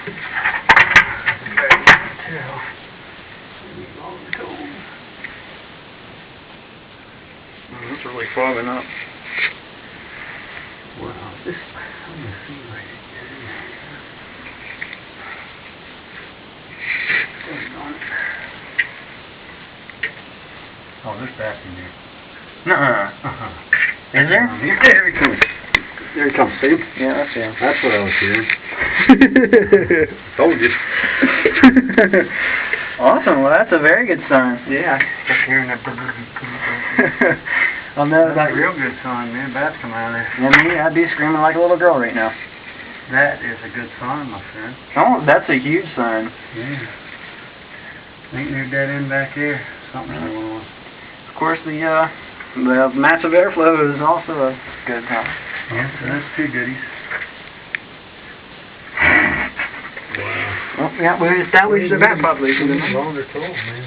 It's really fogging up. Wow, this, let me see right here. Oh, there's back in there. Nuh-uh. Is there? There he comes. There he comes, see? Yeah, that's him. That's what I was hearing. Told you. Awesome. Well, that's a very good sign. Yeah, I kept hearing that. Well, no, That's a real good sign, man. Bats come out of there. Yeah, me, I'd be screaming like a little girl right now. That is a good sign, my friend. Oh, that's a huge sign. Yeah. Ain't no dead end back there. Something's going on. Of course, the massive airflow is also a good sign. Yeah, so that's two goodies. Wow. Well, yeah, we established the bat population, didn't we? Longer told, man.